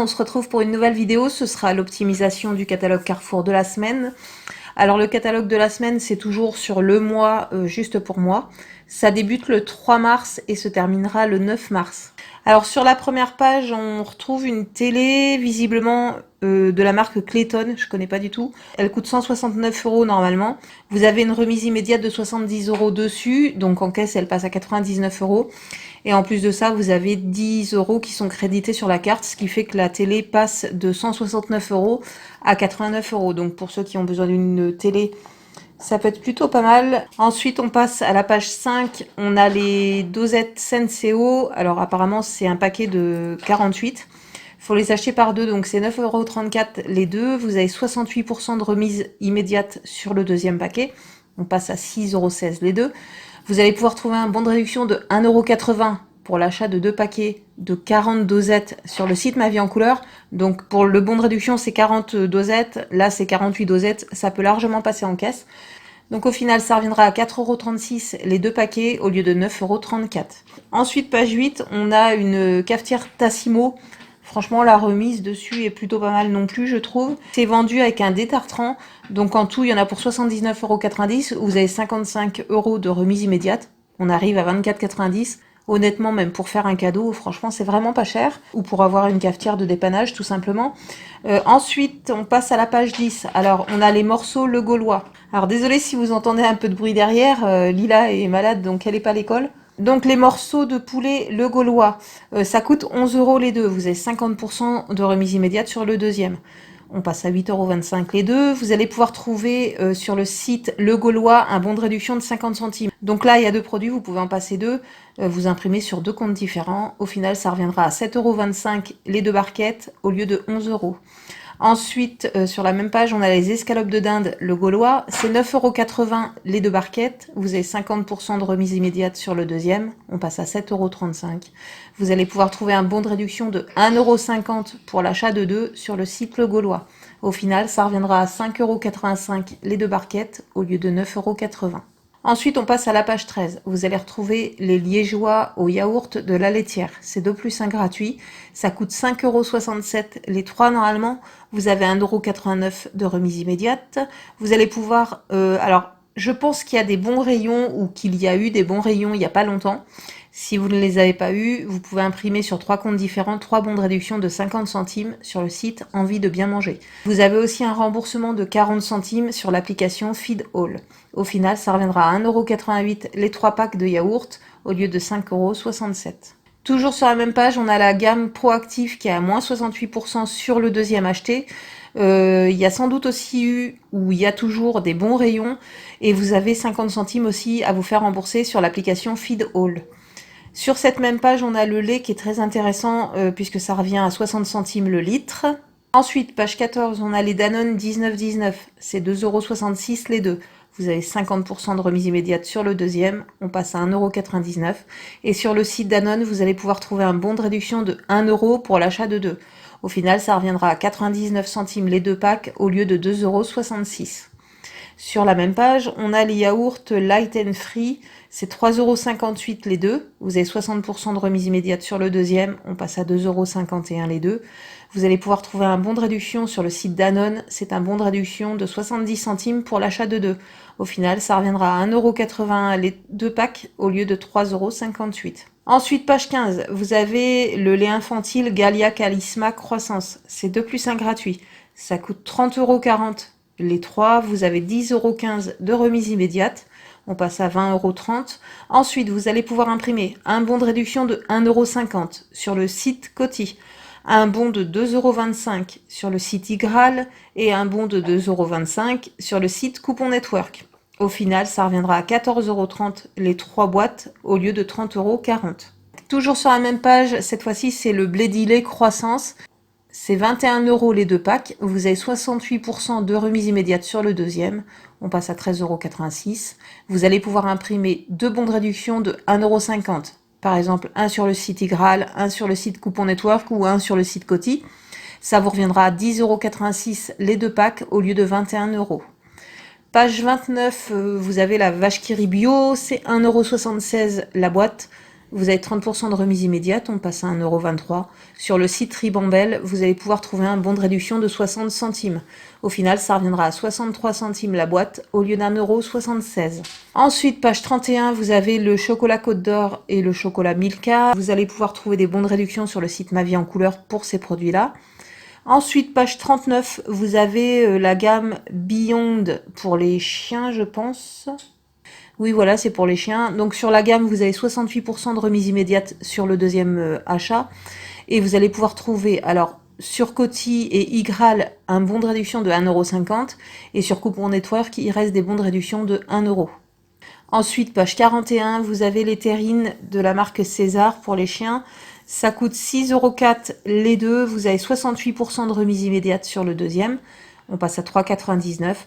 on se retrouve pour une nouvelle vidéo, ce sera l'optimisation du catalogue Carrefour de la semaine. Alors le catalogue de la semaine, c'est toujours sur le mois, juste pour moi. Ça débute le 3 mars et se terminera le 9 mars. Alors sur la première page, on retrouve une télé, visiblement de la marque Clayton, je connais pas du tout. Elle coûte 169 € normalement. Vous avez une remise immédiate de 70 € dessus, donc en caisse elle passe à 99 €. Et en plus de ça, vous avez 10 € qui sont crédités sur la carte, ce qui fait que la télé passe de 169 € à 89 €. Donc pour ceux qui ont besoin d'une télé, ça peut être plutôt pas mal. Ensuite, on passe à la page 5. On a les dosettes Senseo. Alors apparemment, c'est un paquet de 48. Il faut les acheter par deux, donc c'est 9,34 € les deux. Vous avez 68% de remise immédiate sur le deuxième paquet. On passe à 6,16 € les deux. Vous allez pouvoir trouver un bon de réduction de 1,80 € pour l'achat de deux paquets de 40 dosettes sur le site Ma Vie en Couleur. Donc pour le bon de réduction, c'est 40 dosettes. Là, c'est 48 dosettes. Ça peut largement passer en caisse. Donc au final, ça reviendra à 4,36 € les deux paquets au lieu de 9,34 €. Ensuite, page 8, on a une cafetière Tassimo. Franchement, la remise dessus est plutôt pas mal non plus, je trouve. C'est vendu avec un détartrant. Donc en tout, il y en a pour 79,90 €. Vous avez 55 € de remise immédiate. On arrive à 24,90 €. Honnêtement, même pour faire un cadeau, franchement, c'est vraiment pas cher. Ou pour avoir une cafetière de dépannage, tout simplement. Ensuite, on passe à la page 10. Alors, on a les morceaux Le Gaulois. Alors, désolé si vous entendez un peu de bruit derrière. Lila est malade, donc elle est pas à l'école. Donc, les morceaux de poulet Le Gaulois, ça coûte 11 € les deux. Vous avez 50% de remise immédiate sur le deuxième. On passe à 8,25 € les deux. Vous allez pouvoir trouver sur le site Le Gaulois un bon de réduction de 50 centimes. Donc là, il y a deux produits, vous pouvez en passer deux. Vous imprimez sur deux comptes différents. Au final, ça reviendra à 7,25 € les deux barquettes au lieu de 11 €. Ensuite, sur la même page, on a les escalopes de dinde Le Gaulois. C'est 9,80 € les deux barquettes. Vous avez 50% de remise immédiate sur le deuxième. On passe à 7,35 €. Vous allez pouvoir trouver un bon de réduction de 1,50 € pour l'achat de deux sur le site Le Gaulois. Au final, ça reviendra à 5,85 € les deux barquettes au lieu de 9,80 €. Ensuite, on passe à la page 13. Vous allez retrouver les liégeois au yaourt de La Laitière. C'est 2 plus 1 gratuit. Ça coûte 5,67 € les trois normalement. Vous avez 1,89 € de remise immédiate. Vous allez pouvoir... alors, je pense qu'il y a des bons rayons ou qu'il y a eu des bons rayons il n'y a pas longtemps. Si vous ne les avez pas eus, vous pouvez imprimer sur trois comptes différents 3 bons de réduction de 50 centimes sur le site Envie de bien manger. Vous avez aussi un remboursement de 40 centimes sur l'application Feed All. Au final, ça reviendra à 1,88 € les 3 packs de yaourt au lieu de 5,67 €. Toujours sur la même page, on a la gamme Proactive qui est à moins 68% sur le deuxième acheté. Il y a sans doute aussi eu, ou il y a toujours des bons rayons, et vous avez 50 centimes aussi à vous faire rembourser sur l'application Feed All. Sur cette même page, on a le lait qui est très intéressant puisque ça revient à 60 centimes le litre. Ensuite, page 14, on a les Danone 19,19. C'est 2,66 € les deux. Vous avez 50% de remise immédiate sur le deuxième. On passe à 1,99 €. Et sur le site Danone, vous allez pouvoir trouver un bon de réduction de 1 € pour l'achat de deux. Au final, ça reviendra à 99 centimes les deux packs au lieu de 2,66 €. Sur la même page, on a les yaourts Light and Free, c'est 3,58 € les deux. Vous avez 60% de remise immédiate sur le deuxième, on passe à 2,51 € les deux. Vous allez pouvoir trouver un bon de réduction sur le site Danone, c'est un bon de réduction de 70 centimes pour l'achat de deux. Au final, ça reviendra à 1,81 € les deux packs au lieu de 3,58 €. Ensuite, page 15, vous avez le lait infantile Gallia Calisma Croissance, c'est 2 plus 1 gratuit. Ça coûte 30,40 € les trois, vous avez 10,15 € de remise immédiate. On passe à 20,30 €. Ensuite, vous allez pouvoir imprimer un bon de réduction de 1,50 € sur le site Coty, un bon de 2,25 € sur le site Igral et un bon de 2,25 € sur le site Coupon Network. Au final, ça reviendra à 14,30 € les trois boîtes au lieu de 30,40 €. Toujours sur la même page, cette fois-ci, c'est le blé d'Illet Croissance. C'est 21 € les deux packs. Vous avez 68% de remise immédiate sur le deuxième. On passe à 13,86 €. Vous allez pouvoir imprimer deux bons de réduction de 1,50 €. Par exemple, un sur le site Igral, un sur le site Coupon Network ou un sur le site Coty. Ça vous reviendra à 10,86 € les deux packs au lieu de 21 €. Page 29, vous avez la vache qui rit bio. C'est 1,76 € la boîte. vous avez 30% de remise immédiate, on passe à 1,23 €. Sur le site Ribambelle, vous allez pouvoir trouver un bon de réduction de 60 centimes. Au final, ça reviendra à 63 centimes la boîte au lieu d'1,76 €. Ensuite, page 31, vous avez le chocolat Côte d'Or et le chocolat Milka. Vous allez pouvoir trouver des bons de réduction sur le site Ma Vie en Couleur pour ces produits-là. Ensuite, page 39, vous avez la gamme Beyond pour les chiens, je pense. Oui, voilà, c'est pour les chiens. Donc sur la gamme, vous avez 68% de remise immédiate sur le deuxième achat. Et vous allez pouvoir trouver, alors, sur Coty et Igral, un bon de réduction de 1,50 €. Et sur Coupon Network, il reste des bons de réduction de 1 €. Ensuite, page 41, vous avez les terrines de la marque César pour les chiens. Ça coûte 6,04 € les deux. Vous avez 68% de remise immédiate sur le deuxième. On passe à 3,99 €.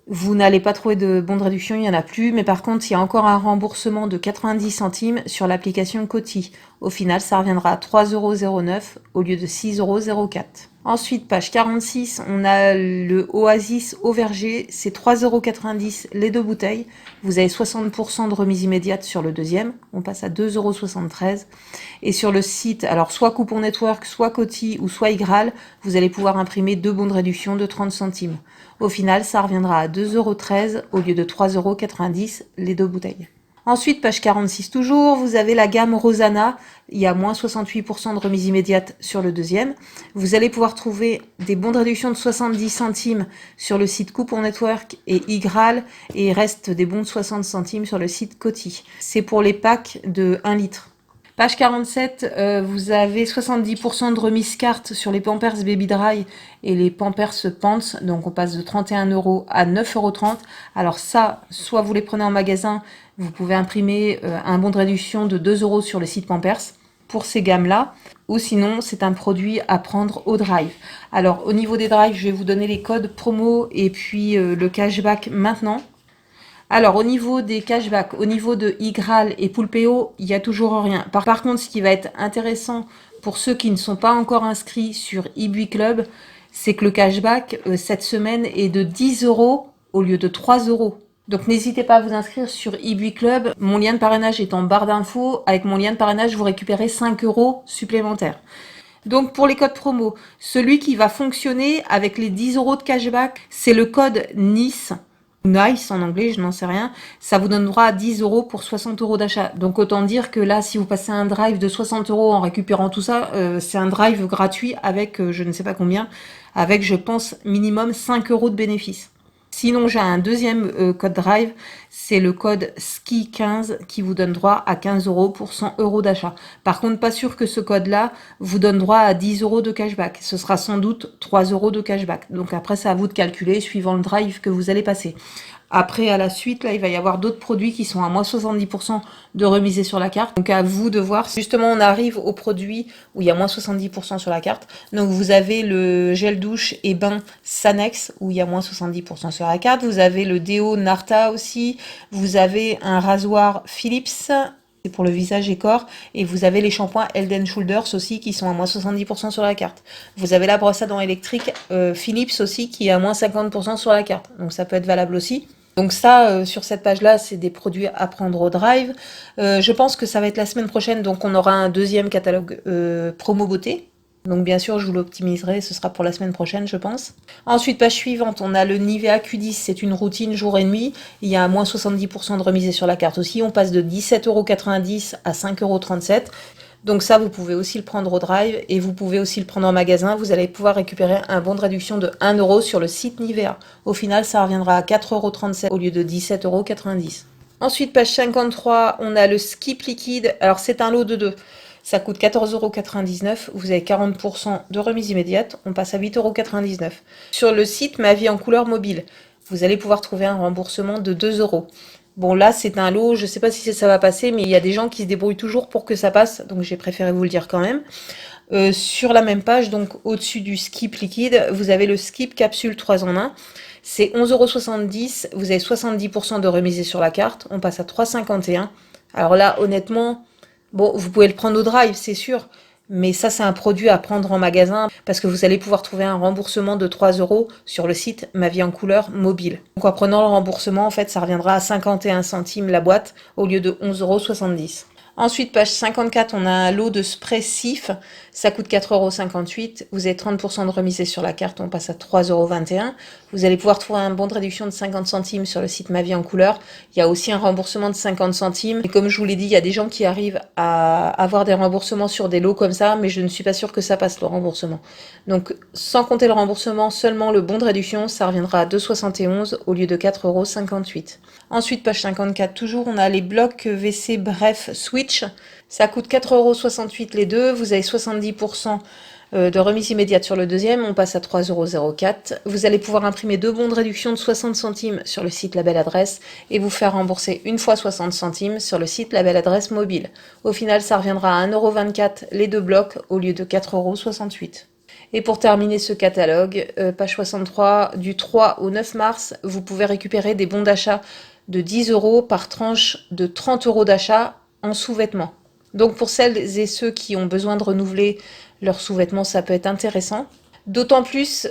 Vous n'allez pas trouver de bons de réduction, il n'y en a plus. Mais par contre, il y a encore un remboursement de 90 centimes sur l'application Coty. Au final, ça reviendra à 3,09 € au lieu de 6,04 €. Ensuite, page 46, on a le Oasis au verger. C'est 3,90 € les deux bouteilles. Vous avez 60% de remise immédiate sur le deuxième. On passe à 2,73 €. Et sur le site, alors soit Coupon Network, soit Coty ou soit Igral, vous allez pouvoir imprimer deux bons de réduction de 30 centimes. Au final, ça reviendra à 2,13 € au lieu de 3,90 € les deux bouteilles. Ensuite, page 46 toujours, vous avez la gamme Rosanna. Il y a moins 68% de remise immédiate sur le deuxième. Vous allez pouvoir trouver des bons de réduction de 70 centimes sur le site Coupon Network et Igral. Et il reste des bons de 60 centimes sur le site Coty. C'est pour les packs de 1 litre. Page 47, vous avez 70% de remise carte sur les Pampers Baby Dry et les Pampers Pants. Donc on passe de 31 € à 9,30 €. Alors ça, soit vous les prenez en magasin, vous pouvez imprimer un bon de réduction de 2 € sur le site Pampers pour ces gammes-là. Ou sinon, c'est un produit à prendre au drive. Alors au niveau des drives, je vais vous donner les codes promo et puis le cashback maintenant. Alors, au niveau des cashbacks, au niveau de Igral et Poulpeo, il n'y a toujours rien. Par contre, ce qui va être intéressant pour ceux qui ne sont pas encore inscrits sur eBuy Club, c'est que le cashback, cette semaine, est de 10 € au lieu de 3 €. Donc, n'hésitez pas à vous inscrire sur eBuy Club. Mon lien de parrainage est en barre d'infos. Avec mon lien de parrainage, vous récupérez 5 € supplémentaires. Donc, pour les codes promo, celui qui va fonctionner avec les 10 € de cashback, c'est le code NICE. Nice en anglais, je n'en sais rien, ça vous donne droit à 10 € pour 60 € d'achat. Donc autant dire que là, si vous passez un drive de 60 € en récupérant tout ça, c'est un drive gratuit avec je ne sais pas combien, avec je pense minimum 5 € de bénéfice. Sinon, j'ai un deuxième code drive, c'est le code SKI15 qui vous donne droit à 15 € pour 100 € d'achat. Par contre, pas sûr que ce code-là vous donne droit à 10 € de cashback. Ce sera sans doute 3 € de cashback. Donc après, c'est à vous de calculer suivant le drive que vous allez passer. Après, à la suite, là, il va y avoir d'autres produits qui sont à moins 70% de remisés sur la carte. Donc, à vous de voir. Justement, on arrive aux produits où il y a moins 70% sur la carte. Donc, vous avez le gel douche et bain Sanex où il y a moins 70% sur la carte. Vous avez le déo Narta aussi. Vous avez un rasoir Philips. C'est pour le visage et corps. Et vous avez les shampoings Head & Shoulders aussi qui sont à moins 70% sur la carte. Vous avez la brosse à dents électrique Philips aussi qui est à moins 50% sur la carte. Donc ça peut être valable aussi. Donc ça, sur cette page-là, c'est des produits à prendre au drive. Je pense que ça va être la semaine prochaine, donc on aura un deuxième catalogue promo beauté. Donc bien sûr, je vous l'optimiserai, ce sera pour la semaine prochaine, je pense. Ensuite, page suivante, on a le Nivea Q10, c'est une routine jour et nuit. Il y a à moins 70% de remisée sur la carte aussi. On passe de 17,90 € à 5,37 €. Donc ça, vous pouvez aussi le prendre au drive et vous pouvez aussi le prendre en magasin. Vous allez pouvoir récupérer un bon de réduction de 1 € sur le site Nivea. Au final, ça reviendra à 4,37 € au lieu de 17,90 €. Ensuite, page 53, on a le Skip liquide. Alors, c'est un lot de 2. Ça coûte 14,99 €. Vous avez 40% de remise immédiate. On passe à 8,99 €. Sur le site Ma Vie en Couleur mobile, vous allez pouvoir trouver un remboursement de 2 €. Bon, là, c'est un lot, je ne sais pas si ça va passer, mais il y a des gens qui se débrouillent toujours pour que ça passe, donc j'ai préféré vous le dire quand même. Sur la même page, donc au-dessus du Skip liquide, vous avez le Skip capsule 3 en 1. C'est 11,70 €, vous avez 70% de remisée sur la carte, on passe à 3,51 €. Alors là, honnêtement, bon, vous pouvez le prendre au drive, c'est sûr. Mais ça, c'est un produit à prendre en magasin parce que vous allez pouvoir trouver un remboursement de 3 € sur le site Ma Vie en Couleur mobile. Donc en prenant le remboursement, en fait, ça reviendra à 51 centimes la boîte au lieu de 11,70 €. Ensuite, page 54, on a un lot de spray Cif. Ça coûte 4,58 €. Vous avez 30% de remise sur la carte, on passe à 3,21 €. Vous allez pouvoir trouver un bon de réduction de 50 centimes sur le site Ma Vie en couleur. Il y a aussi un remboursement de 50 centimes. Et comme je vous l'ai dit, il y a des gens qui arrivent à avoir des remboursements sur des lots comme ça, mais je ne suis pas sûre que ça passe le remboursement. Donc, sans compter le remboursement, seulement le bon de réduction, ça reviendra à 2,71 € au lieu de 4,58 €. Ensuite, page 54, toujours, on a les blocs WC Bref Switch. Ça coûte 4,68 € les deux. Vous avez 70% de remise immédiate sur le deuxième. On passe à 3,04 €. Vous allez pouvoir imprimer 2 bons de réduction de 60 centimes sur le site La Belle Adresse et vous faire rembourser une fois 60 centimes sur le site La Belle Adresse mobile. Au final, ça reviendra à 1,24 € les deux blocs au lieu de 4,68 €. Et pour terminer ce catalogue, page 63, du 3 au 9 mars, vous pouvez récupérer des bons d'achat de 10 € par tranche de 30 € d'achat en sous-vêtements. Donc pour celles et ceux qui ont besoin de renouveler leurs sous-vêtements, ça peut être intéressant. D'autant plus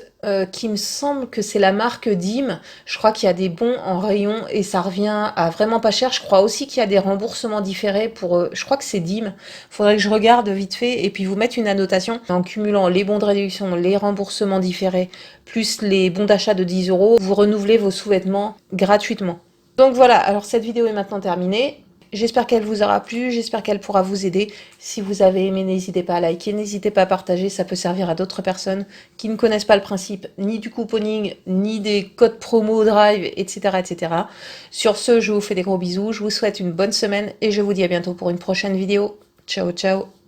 qu'il me semble que c'est la marque Dim. Je crois qu'il y a des bons en rayon et ça revient à vraiment pas cher. Je crois aussi qu'il y a des remboursements différés pour... je crois que c'est Dim. Faudrait que je regarde vite fait et puis vous mettre une annotation. En cumulant les bons de réduction, les remboursements différés, plus les bons d'achat de 10 €, vous renouvelez vos sous-vêtements gratuitement. Donc voilà, alors cette vidéo est maintenant terminée. J'espère qu'elle vous aura plu, j'espère qu'elle pourra vous aider. Si vous avez aimé, n'hésitez pas à liker, n'hésitez pas à partager, ça peut servir à d'autres personnes qui ne connaissent pas le principe ni du couponing, ni des codes promo Drive, etc., etc. Sur ce, je vous fais des gros bisous, je vous souhaite une bonne semaine et je vous dis à bientôt pour une prochaine vidéo. Ciao, ciao!